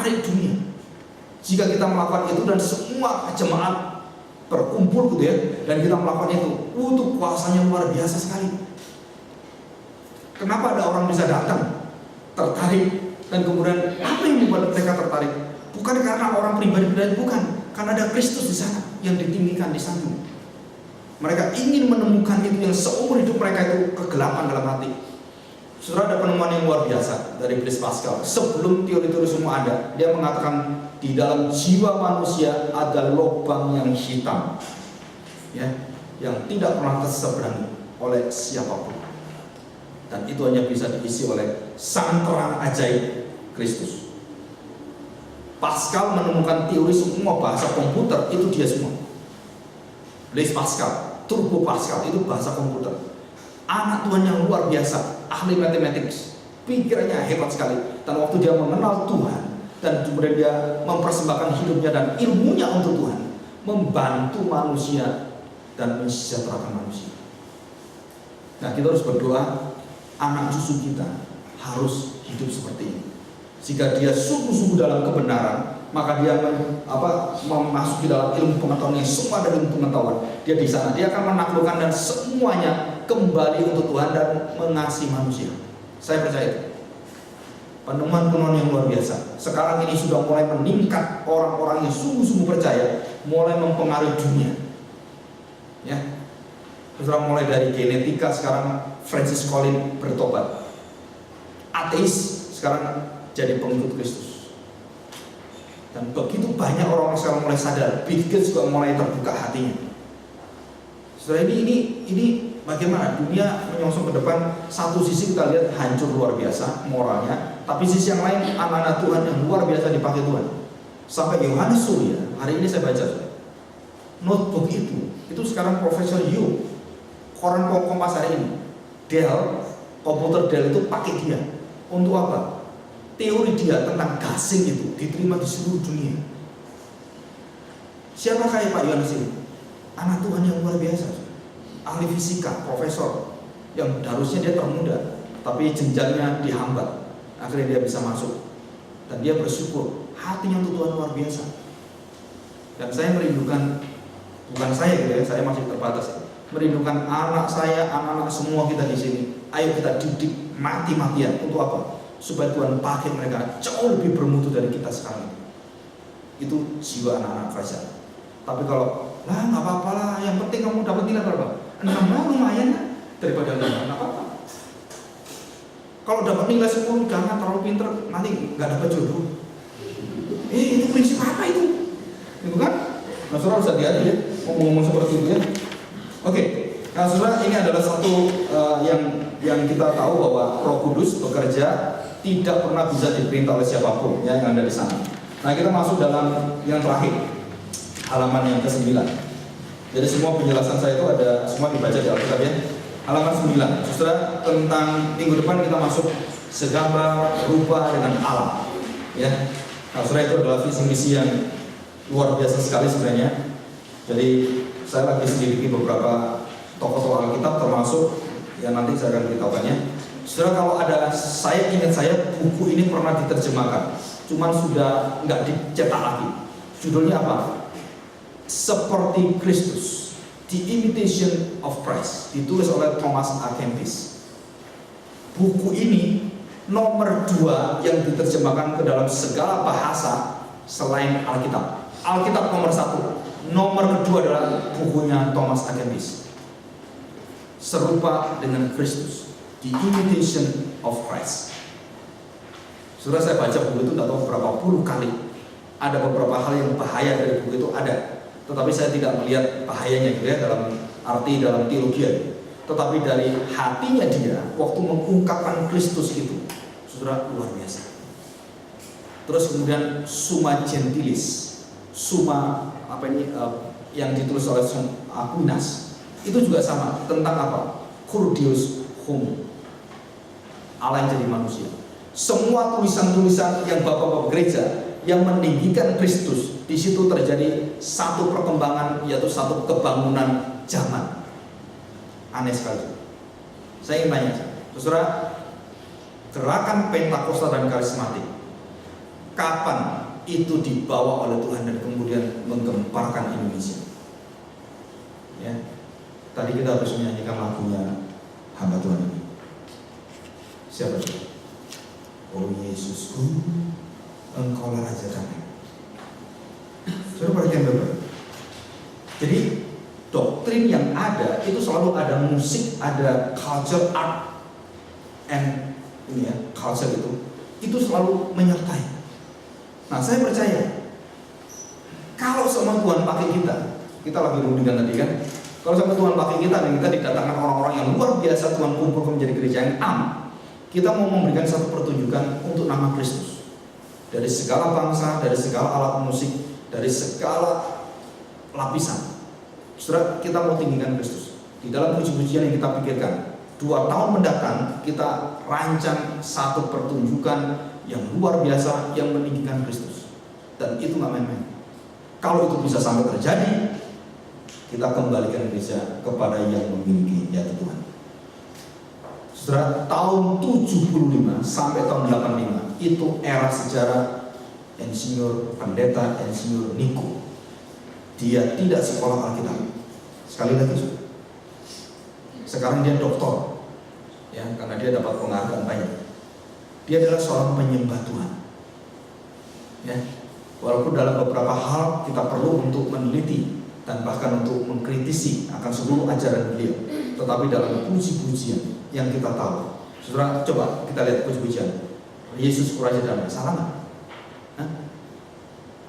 tertarik dunia. Jika kita melakukan itu dan semua jemaat berkumpul gitu ya, dan kita melakukan itu kuasanya luar biasa sekali. Kenapa ada orang bisa datang, tertarik, dan kemudian apa yang membuat mereka tertarik? Bukan karena orang pribadi-pribadi, bukan, karena ada Kristus di sana yang ditinggikan di sana. Mereka ingin menemukan itu yang seumur hidup mereka itu kegelapan dalam hati. Saudara, ada penemuan yang luar biasa dari Blaise Pascal. Sebelum teori-teori semua ada, dia mengatakan di dalam jiwa manusia ada lubang yang hitam, ya, yang tidak pernah terseberangi oleh siapapun. Dan itu hanya bisa diisi oleh sang terang ajaib Kristus. Pascal menemukan teori semua bahasa komputer itu dia semua. Blaise Pascal, Turbo Pascal itu bahasa komputer. Anak Tuhan yang luar biasa, ahli matematik, pikirannya hebat sekali. Dan waktu dia mengenal Tuhan dan kemudian dia mempersembahkan hidupnya dan ilmunya untuk Tuhan, membantu manusia dan mensejahterakan manusia. Nah, kita harus berdoa anak cucu kita harus hidup seperti ini. Jika dia sungguh-sungguh dalam kebenaran, maka dia memasuki dalam ilmu pengetahuan yang semua dari ilmu pengetahuan. Dia di sana, dia akan menaklukkan dan semuanya kembali untuk Tuhan dan mengasihi manusia. Saya percaya itu. Penemuan-penemuan yang luar biasa. Sekarang ini sudah mulai meningkat, orang-orang yang sungguh-sungguh percaya mulai mempengaruhi dunia. Ya, saudara, mulai dari genetika, sekarang Francis Collins bertobat. Ateis sekarang jadi pengikut Kristus. Dan begitu banyak orang sekarang mulai sadar. Bill Gates juga mulai terbuka hatinya. Saudara, ini bagaimana dunia menyongsong ke depan. Satu sisi kita lihat hancur luar biasa moralnya, tapi sisi yang lain anak-anak Tuhan yang luar biasa dipakai Tuhan. Sampai Yohanes Surya, hari ini saya baca notebook itu sekarang Profesor Yu, koran Kompas hari ini, Dell, komputer Dell itu pakai dia. Untuk apa? Teori dia tentang gasing itu diterima di seluruh dunia. Siapakah Pak Yohanes ini? Anak Tuhan yang luar biasa, ahli fisika, profesor, yang harusnya dia termuda, tapi jenjangnya dihambat. Akhirnya dia bisa masuk, dan dia bersyukur. Hatinya untuk Tuhan luar biasa. Dan saya merindukan, bukan saya gitu ya, saya masih terbatas, merindukan anak saya, anak-anak semua kita di sini. Ayo kita didik mati-matian. Untuk apa? Supaya Tuhan pakai mereka jauh lebih bermutu dari kita sekarang. Itu jiwa anak-anak Fajar. Tapi kalau nggak apa-apa lah, yang penting kamu dapat nilai berapa? 6 lah, lumayan lah, daripada 5, nggak apa-apa. Kalau dapat nilai 10 jangan terlalu pinter, nanti nggak dapat jodoh. Itu prinsip apa itu? Itu kan? Nah, saudara harus hati-hati ya, ngomong-ngomong seperti itu ya. Oke, nah saudara, ini adalah satu yang kita tahu bahwa Roh Kudus bekerja tidak pernah bisa diperintah oleh siapapun ya, yang ada di sana. Nah, kita masuk dalam yang terakhir, halaman yang ke-9. Jadi semua penjelasan saya itu ada semua dibaca di Alkitab ya. Halaman 9. Saudara, tentang minggu depan kita masuk segambar rupa dengan Allah. Ya. Nah, saudara, itu adalah visi misi yang luar biasa sekali sebenarnya. Jadi saya lagi selidiki beberapa tokoh-tokoh Alkitab, termasuk yang nanti saya akan beritahukannya. Saudara, kalau ada, saya ingat buku ini pernah diterjemahkan, cuman sudah nggak dicetak lagi. Judulnya apa? Seperti Kristus, The Imitation of Christ, ditulis oleh Thomas A. Kempis. Buku ini nomor 2 yang diterjemahkan ke dalam segala bahasa selain Alkitab. Alkitab nomor 1, nomor kedua adalah bukunya Thomas A. Kempis, Serupa dengan Kristus, The Imitation of Christ. Sudah saya baca buku itu tidak tahu berapa puluh kali. Ada beberapa hal yang bahaya dari buku itu ada, tetapi saya tidak melihat bahayanya gitu ya, dalam arti dalam teologi. Tetapi dari hatinya dia waktu mengungkapkan Kristus itu, saudara, luar biasa. Terus kemudian Summa Gentilis, Summa yang ditulis oleh Aquinas, itu juga sama, tentang apa? Curdius Homo, Allah yang jadi manusia. Semua tulisan-tulisan yang bapak-bapak gereja yang meninggikan Kristus, di situ terjadi satu perkembangan, yaitu satu kebangunan zaman. Aneh sekali. Saya ingin tanya, saudara, gerakan Pentakosta dan karismatik, kapan itu dibawa oleh Tuhan dan kemudian menggemparkan Indonesia. Ya, tadi kita harus menyanyikan lagunya hamba Tuhan ini. Siapa itu? Oh Yesusku, Engkaulah Raja kami. Saudara perhatikan baik-baik. Jadi doktrin yang ada itu selalu ada musik, ada culture, art, and ini ya, culture itu selalu menyertai. Nah, saya percaya kalau sama Tuhan pakai kita lagi rundingan tadi kan, kalau sama Tuhan pakai kita dan kita didatangkan orang-orang yang luar biasa, Tuhan kumpulkan menjadi gereja yang kita mau memberikan satu pertunjukan untuk nama Kristus. Dari segala bangsa, dari segala alat musik, dari segala lapisan. Saudara, kita mau tinggikan Kristus. Di dalam puji-pujian yang kita pikirkan, 2 tahun mendatang kita rancang satu pertunjukan yang luar biasa yang meninggikan Kristus. Dan itu gak main-main. Kalau itu bisa sampai terjadi, kita kembalikan gereja kepada yang memiliki, yaitu Tuhan. Saudara, tahun 75 sampai tahun 85 itu era sejarah Insinyur Pendeta Insinyur Niko. Dia tidak sekolah Alkitab. Sekali lagi, sekarang dia doktor, ya, karena dia dapat penghargaan banyak. Dia adalah seorang penyembah Tuhan. Ya, walaupun dalam beberapa hal kita perlu untuk meneliti dan bahkan untuk mengkritisi akan seluruh ajaran beliau, tetapi dalam puji-pujian yang kita tahu, saudara, coba kita lihat puji-pujian Yesus Raja Damai, salah nggak?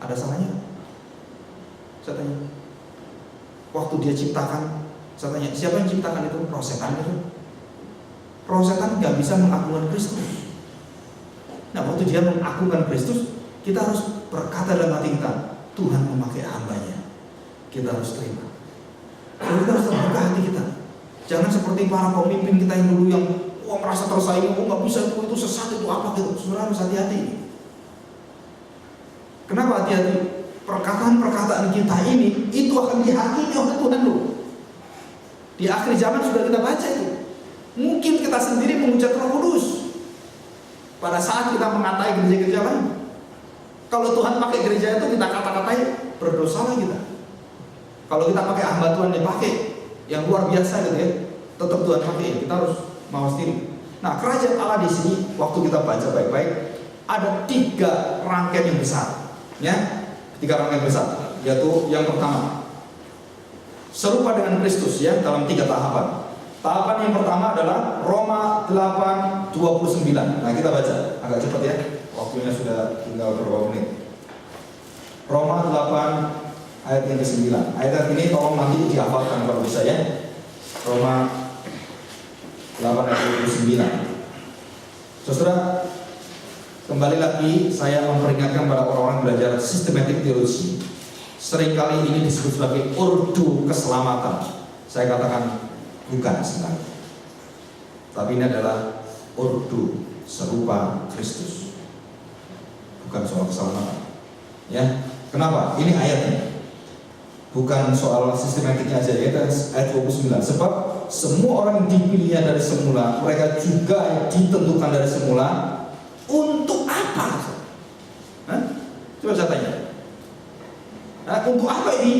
Ada salahnya? Saya tanya. Waktu dia ciptakan, saya tanya, siapa yang ciptakan itu? Roh-setan itu. Roh-setan nggak bisa mengagungkan Kristus. Nah, waktu dia mengagungkan Kristus, kita harus berkata dalam hati kita, Tuhan memakai hambanya. Kita harus terima. Jadi kita harus terbuka hati kita. Jangan seperti para pemimpin kita yang dulu yang merasa tersaingi, nggak bisa, itu sesat, itu apa gitu. Saudara harus hati-hati. Kenapa hati-hati? Perkataan-perkataan kita ini itu akan dihakimi oleh Tuhan loh. Di akhir zaman sudah kita baca itu. Mungkin kita sendiri menghujat Roh Kudus pada saat kita mengatai gereja-gereja lain. Kalau Tuhan pakai gereja itu kita kata-katai, berdosalah kita. Kalau kita pakai hamba Tuhan dipakai yang luar biasa gitu ya, tetap Tuhan pakai, kita harus mawas diri. Nah, kerajaan Allah di sini waktu kita baca baik-baik ada 3 rangkaian yang besar, ya, 3 rangkaian besar, yaitu yang pertama serupa dengan Kristus ya dalam 3 tahapan. Tahapan yang pertama adalah Roma 8:29. Nah, kita baca agak cepat ya, waktunya sudah tinggal beberapa menit. Roma 8 ayat yang ke-9. Ayat ini tolong nanti dihafalkan kalau bisa ya. Roma 8 ayat 29. Saudara, kembali lagi saya memperingatkan pada orang-orang belajar sistematik teologi. Seringkali ini disebut sebagai ordo keselamatan. Saya katakan bukan sebenarnya. Tapi ini adalah ordo serupa Kristus. Bukan soal keselamatan. Ya, kenapa? Ini ayatnya. Bukan soal sistematiknya aja ya, ayat 29. Sebab semua orang yang dipilihnya dari semula, mereka juga ditentukan dari semula untuk apa? Coba saya tanya. Untuk apa ini?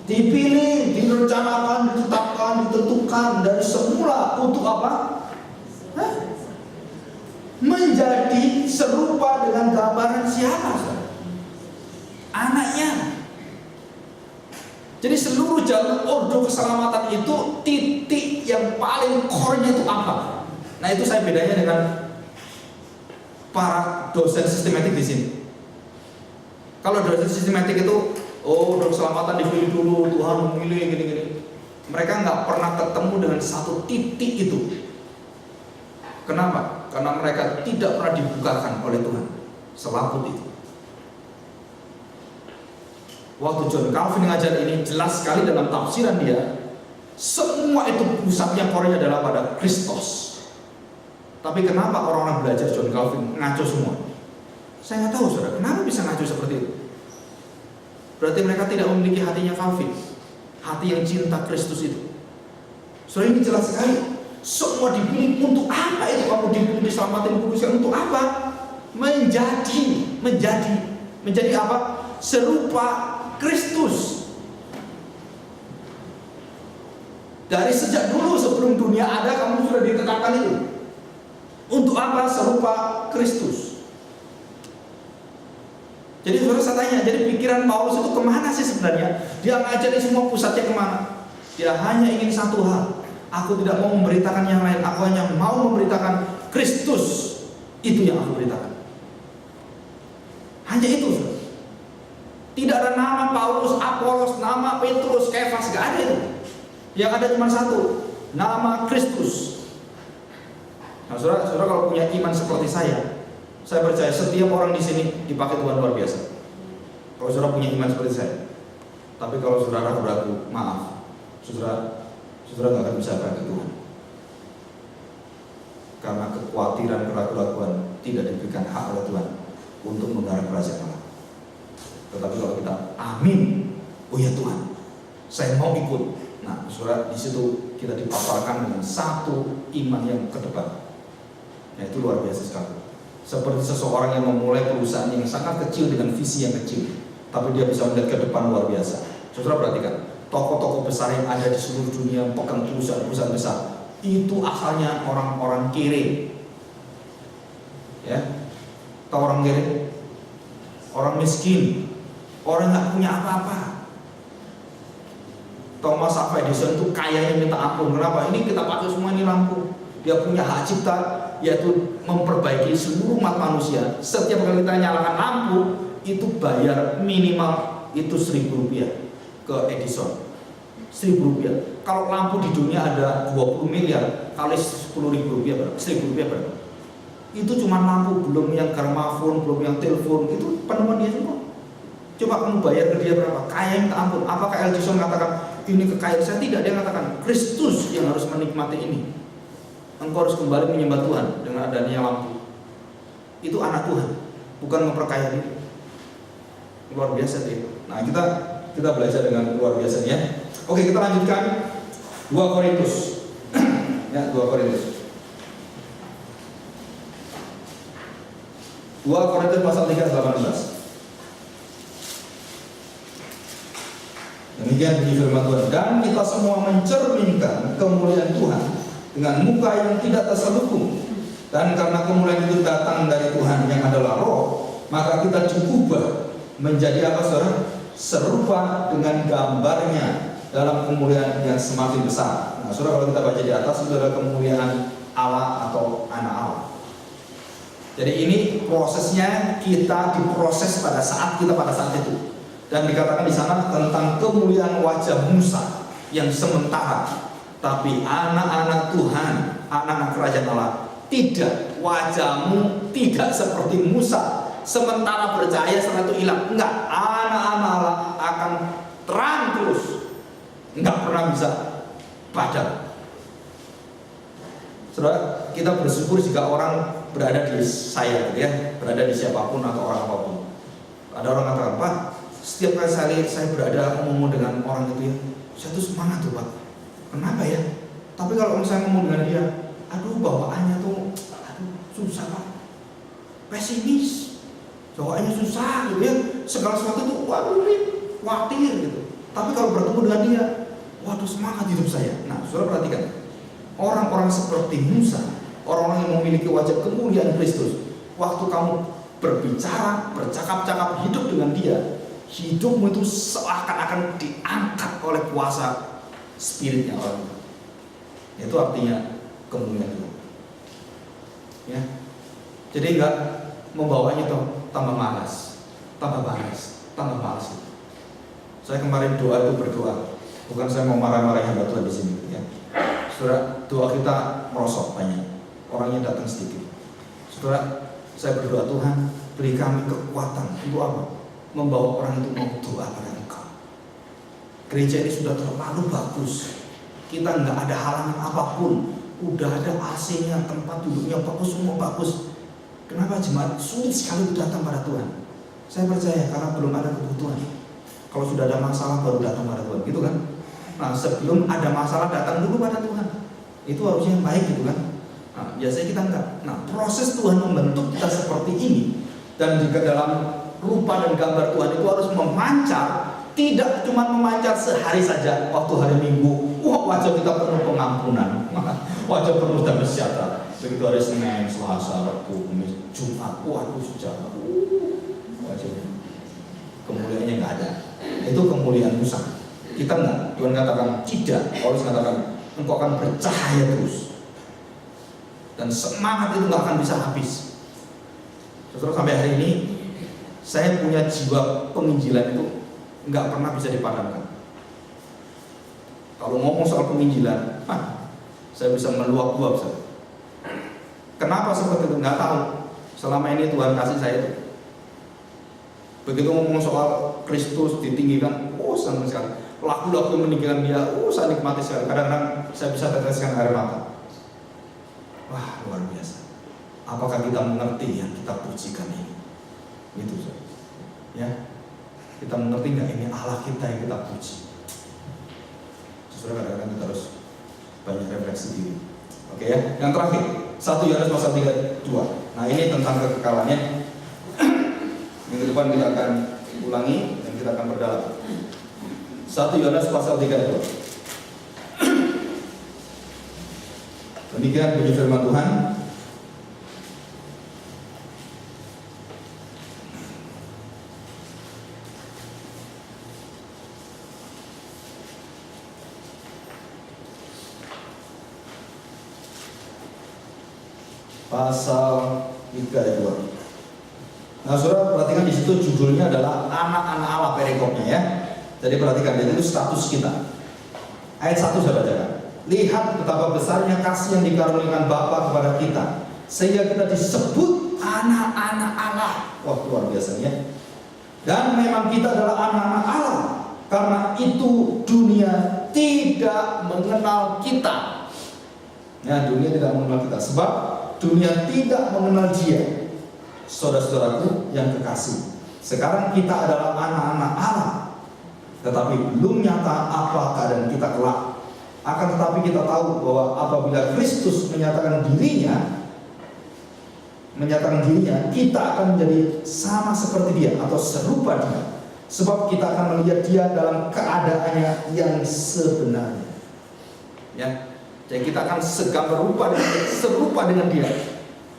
Dipilih, direncanakan, ditetapkan, ditentukan dari semula untuk apa? Menjadi serupa dengan gambaran siapa? Anaknya. Jadi seluruh jalur ordo keselamatan itu titik yang paling core-nya itu apa? Nah, itu saya bedanya dengan para dosen sistematik di sini. Kalau dosen sistematik itu, ordo keselamatan dipilih dulu, Tuhan memilih gini-gini. Mereka nggak pernah ketemu dengan satu titik itu. Kenapa? Karena mereka tidak pernah dibukakan oleh Tuhan selaput itu. Waktu John Calvin mengajar ini jelas sekali dalam tafsiran dia, semua itu pusatnya core-nya adalah pada Kristus. Tapi kenapa orang-orang belajar John Calvin ngaco semua? Saya nggak tahu, saudara. Kenapa bisa ngaco seperti itu? Berarti mereka tidak memiliki hatinya Calvin, hati yang cinta Kristus itu. Saudara, ini jelas sekali. Semua dipilih untuk apa itu? Kamu dipilih diselamatkan, dikuduskan untuk apa? menjadi apa? Serupa Kristus. Dari sejak dulu sebelum dunia ada kamu sudah ditetapkan itu. Untuk apa? Serupa Kristus. Jadi saudara saya tanya, jadi pikiran Paulus itu kemana sih sebenarnya? Dia ngajari semua pusatnya kemana? Dia hanya ingin satu hal. Aku tidak mau memberitakan yang lain. Aku hanya mau memberitakan Kristus. Itu yang aku beritakan. Hanya itu, saudara. Tidak ada nama Paulus, Apolos, nama Petrus, Kefas, gak ada itu. Yang ada cuma satu, nama Kristus. Nah, saudara kalau punya iman seperti saya percaya setiap orang di sini dipakai Tuhan luar biasa. Kalau saudara punya iman seperti saya. Tapi kalau saudara ragu-ragu, maaf, saudara nggak akan bisa pakai Tuhan. Karena kekhawatiran, keraguan tidak diberikan hak oleh Tuhan untuk menggarap kerajaan Allah. Tetapi kalau kita amin, oh ya Tuhan, saya mau ikut. Nah, saudara, di situ kita dipaparkan dengan satu iman yang ke depan. Nah, itu luar biasa sekali. Seperti seseorang yang memulai perusahaan yang sangat kecil dengan visi yang kecil, tapi dia bisa melihat ke depan luar biasa. Saudara perhatikan, tokoh-tokoh besar yang ada di seluruh dunia pegang perusahaan-perusahaan besar, itu asalnya orang-orang kere. Ya, tahu orang kere? Orang miskin, orang nggak punya apa-apa. Thomas Alva Edison itu kayanya minta ampun. Kenapa? Ini kita pakai semua ini lampu. Dia punya hak cipta, yaitu memperbaiki seluruh umat manusia. Setiap kali kita nyalakan lampu, itu bayar minimal itu Rp1.000 ke Edison. Rp1.000. Kalau lampu di dunia ada 20 miliar, kali Rp10.000 berapa? Rp1.000 berapa? Itu cuma lampu, belum yang gramafon, belum yang telepon. Itu penemuan dia semua. Coba kamu bayar ke dia berapa? Kaya minta ampun. Apakah Edison mengatakan ini kekayaan saya? Tidak, dia mengatakan Kristus yang harus menikmati ini. Engkau harus kembali menyembah Tuhan dengan adanya lampu. Itu anak Tuhan, bukan memperkaya diri. Luar biasa itu. Nah, kita belajar dengan luar biasa ya. Oke, kita lanjutkan 2 Korintus. Ya, 2 Korintus. 2 Korintus pasal 3:18. Demikian bunyi firman Tuhan. Dan kita semua mencerminkan kemuliaan Tuhan dengan muka yang tidak terselubung. Dan karena kemuliaan itu datang dari Tuhan yang adalah Roh, maka kita diubah menjadi apa, saudara? Serupa dengan gambarnya dalam kemuliaan yang semakin besar. Nah, saudara, kalau kita baca di atas itu adalah kemuliaan Allah atau anak Allah. Jadi ini prosesnya, kita diproses pada saat itu. Dan dikatakan di sana tentang kemuliaan wajah Musa yang sementara. Tapi anak-anak Tuhan, anak-anak kerajaan Allah, tidak, wajahmu tidak seperti Musa sementara percaya setelah itu hilang. Enggak, anak-anak Allah akan terang terus, enggak pernah bisa padam. Saudara, kita bersyukur jika orang berada di saya, ya, berada di siapapun atau orang apapun. Ada orang katakan, Pak, setiap kali saya berada ngomong dengan orang itu ya, saya tuh semangat tuh Pak. Kenapa ya? Tapi kalau saya ngomong dengan dia, aduh bawaannya tuh, aduh susah Pak. Pesimis, bawaannya susah gitu ya. Segala sesuatu tuh, waduh khawatir gitu. Tapi kalau bertemu dengan dia, waduh semangat hidup saya. Nah, saudara perhatikan, orang-orang seperti Musa, orang-orang yang memiliki wajah kemuliaan Kristus, waktu kamu berbicara, bercakap-cakap, hidup dengan dia, hidupmu itu seakan-akan diangkat oleh kuasa spiritnya orang itu. Itu artinya kemuliaan Tuhan. Ya, jadi enggak membawanya tuh tambah malas, tambah malas. Saya kemarin doa itu berdoa, bukan saya mau marah-marahin hamba Tuhan di sini. Ya, saudara, doa kita merosot banyak, orangnya datang sedikit. Saudara, saya berdoa Tuhan beri kami kekuatan untuk apa? Membawa orang itu mau doa pada Engkau. Gereja ini sudah terlalu bagus, kita nggak ada halangan apapun, udah ada AC-nya, tempat duduknya bagus, semua bagus. Kenapa jemaat sulit sekali datang pada Tuhan? Saya percaya karena belum ada kebutuhan. Kalau sudah ada masalah baru datang pada Tuhan, gitu kan? Nah, sebelum ada masalah datang dulu pada Tuhan. Itu harusnya baik, gitu kan? Nah, biasanya kita enggak. Nah, proses Tuhan membentuk kita seperti ini, dan juga dalam rupa dan gambar Tuhan itu harus memancar, tidak cuma memancar sehari saja. Waktu hari Minggu, wajah kita penuh pengampunan, wajah penuh damai sejahtera. Begitu hari Senin, Selasa, Rabu, Kamis, Jumat, waduh sejahtera, wajahnya kemuliaannya nggak ada. Itu kemuliaan Musa. Kita enggak. Tuhan katakan tidak. Paulus katakan engkau akan bercahaya terus, dan semangat itu nggak akan bisa habis. Terus sampai hari ini saya punya jiwa penginjilan itu nggak pernah bisa dipadamkan. Kalau ngomong soal penginjilan, saya bisa meluap-luap. Kenapa seperti itu? Nggak tahu. Selama ini Tuhan kasih saya itu. Begitu ngomong soal Kristus ditinggikan, senang sekali. Lagu-lagu yang meninggikan dia, saya nikmati sekali. Kadang-kadang saya bisa teteskan air mata. Wah, luar biasa. Apakah kita mengerti yang kita pujikan ini? Itu saja. Ya, kita mengerti nggak ini Allah kita yang kita puji? Justru kadang-kadang kita harus banyak refleksi diri. Oke ya, yang terakhir 1 Yohanes pasal 3:2. Nah, ini tentang kekekalannya. Minggu depan kita akan ulangi dan kita akan berdalam. 1 Yohanes pasal 3:2. Demikian bunyi firman Tuhan. Pasal 3:2. Nah, saudara perhatikan di situ judulnya adalah anak-anak Allah, perikopnya ya. Jadi perhatikan, itu status kita. Ayat 1 saya bacakan. Lihat betapa besarnya kasih yang dikaruniakan Bapa kepada kita, sehingga kita disebut anak-anak Allah. Wah, luar biasa ya. Dan memang kita adalah anak-anak Allah. Karena itu dunia tidak mengenal kita. Ya, dunia tidak mengenal kita. Sebab dunia tidak mengenal Dia. Saudara-saudaraku yang kekasih, sekarang kita adalah anak-anak Allah, tetapi belum nyata apa keadaan kita kelak. Akan tetapi kita tahu bahwa apabila Kristus menyatakan dirinya, kita akan menjadi sama seperti Dia atau serupa Dia. Sebab kita akan melihat Dia dalam keadaannya yang sebenarnya. Ya, jadi kita akan serupa dengan Dia.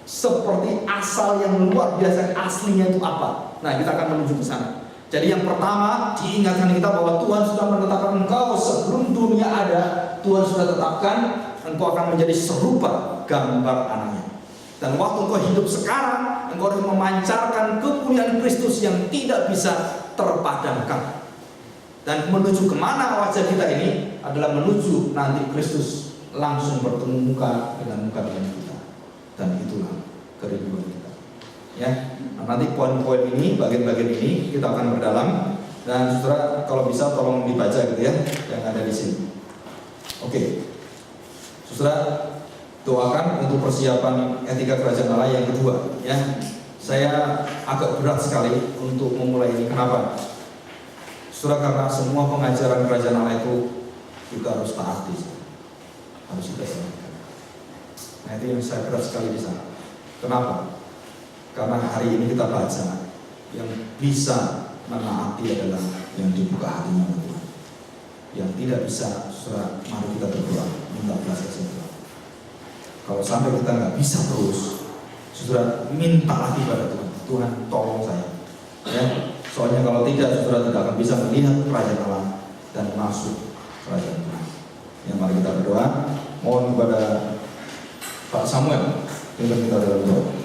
Seperti asal yang luar biasa, aslinya itu apa? Nah, kita akan menuju ke sana. Jadi yang pertama, diingatkan kita bahwa Tuhan sudah menetapkan engkau sebelum dunia ada. Tuhan sudah tetapkan engkau akan menjadi serupa gambar anaknya. Dan waktu engkau hidup sekarang, engkau harus memancarkan kemuliaan Kristus yang tidak bisa terpadamkan. Dan menuju kemana wajah kita ini adalah menuju nanti Kristus langsung bertemu muka dengan kita. Dan itulah kerinduan kita. Ya, nah, nanti poin-poin ini, bagian-bagian ini kita akan berdalam. Dan saudara kalau bisa tolong dibaca gitu ya, yang ada di sini. Oke, saudara doakan untuk persiapan etika kerajaan Allah yang kedua. Ya, saya agak berat sekali untuk memulai ini. Kenapa? Saudara, karena semua pengajaran kerajaan Allah itu kita harus taati, harus kita sampaikan. Nah, itu yang saya berat sekali di sana. Kenapa? Karena hari ini kita baca yang bisa menaati adalah yang dibuka hatinya Tuhan. Yang tidak bisa, saudara, mari kita berdoa minta belas kasihan Tuhan. Kalau sampai kita nggak bisa terus, saudara, minta lagi pada Tuhan. Tuhan tolong saya. Ya, soalnya kalau tidak, saudara tidak akan bisa melihat kerajaan Allah dan masuk kerajaan Tuhan. Ya, mari kita berdoa. Mohon kepada Pak Samuel, kita dalam doa.